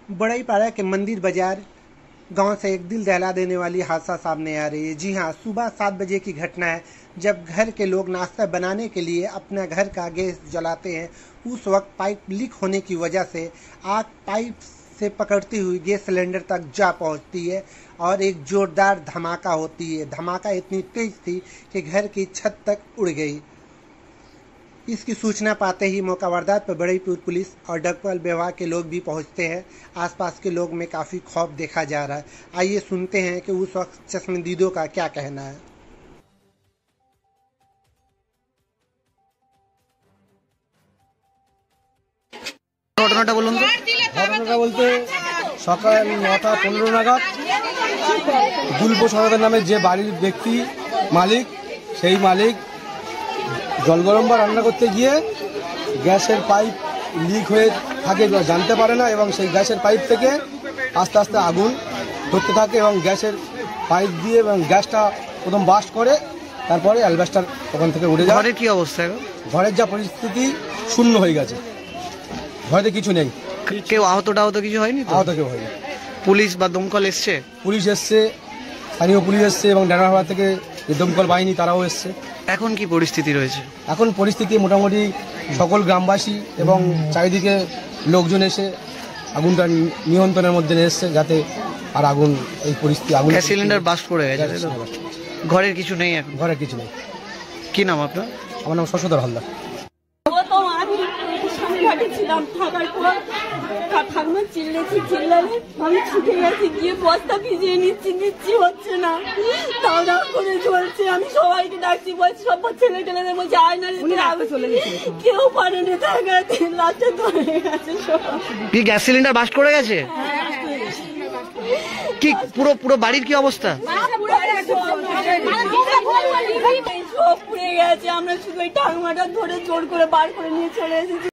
बड़ईपाड़ा के मंदिर बाजार गांव से एक दिल दहला देने वाली हादसा सामने आ रही है। जी हां, सुबह 7 बजे की घटना है, जब घर के लोग नाश्ता बनाने के लिए अपना घर का गैस जलाते हैं। उस वक्त पाइप लीक होने की वजह से आग पाइप से पकड़ती हुई गैस सिलेंडर तक जा पहुंचती है और एक जोरदार धमाका होती है। धमाका इतनी तेज थी कि घर की छत तक उड़ गई। इसकी सूचना पाते ही मौका वारदात पर बड़ईपुर पुलिस और डकपल विभाग के लोग भी पहुंचते हैं। आसपास के लोग में काफी खौफ देखा जा रहा है। आइए सुनते हैं कि उस वक्त चश्मदीदों का क्या कहना है। ঘটনাটা বলুন তো। ঘটনাটা বলতে সকাল 9:15 নাগাদ গুলপো সরদার নামে যে বাড়ির ব্যক্তি মালিক, সেই মালিক জল গরম বা রান্না করতে গিয়ে গ্যাসের পাইপ লিক হয়ে থাকে জানতে পারে না এবং সেই গ্যাসের পাইপ থেকে আস্তে আস্তে আগুন ধরতে থাকে এবং গ্যাসের পাইপ দিয়ে এবং গ্যাসটা প্রথম বাস্ট করে, তারপরে অ্যালবেস্টার ওখান থেকে উড়ে যায়। ঘরের কি অবস্থা? ঘরের যা পরিস্থিতি শূন্য হয়ে গেছে, ঘরে কিছু নেই। কেউ আহত কিছু হয়নি? আহত কেউ হয়নি। পুলিশ বা দমকল এসছে? পুলিশ এসছে, স্থানীয় পুলিশ এসছে এবং ডানারহাট থেকে যে দমকল বাহিনী তারাও এসছে। এখন কি পরিস্থিতি রয়েছে? এখন পরিস্থিতি মোটামুটি সকল গ্রামবাসী এবং চারিদিকে লোকজন এসে আগুনটা নিয়ন্ত্রণের মধ্যে নিয়ে এসছে, যাতে আর আগুন এই পরিস্থিতি আগুন গ্যাস সিলিন্ডার বাস্ট করে গেছে। ঘরের কিছু নেই এখন? ঘরের কিছু নেই। কি নাম আপনার? আমার নাম শশধর হালদার। ছিলাম থাকার পর ঠাকুমা চিল্লালে আমি ছুটে গেছি, গিয়ে বস্তা ভিজিয়ে নিচ্ছি হচ্ছে না, তাও দাও করে চলছে। আমি সবাইকে ডাকছি, বলছি সব ছেলে টেলেদের বলছি আয়না চলে গেছে, কেউ পারেনি থাকাতে, লাস্টে ধরে গেছে সব। কি গ্যাস সিলিন্ডার বাস্ট করে গেছে? কি পুরো বাড়ির কি অবস্থা? সব পুড়ে গেছে। আমরা শুধু ওই ঠাকুমাটা ধরে জোর করে বার করে নিয়ে চলে এসেছি।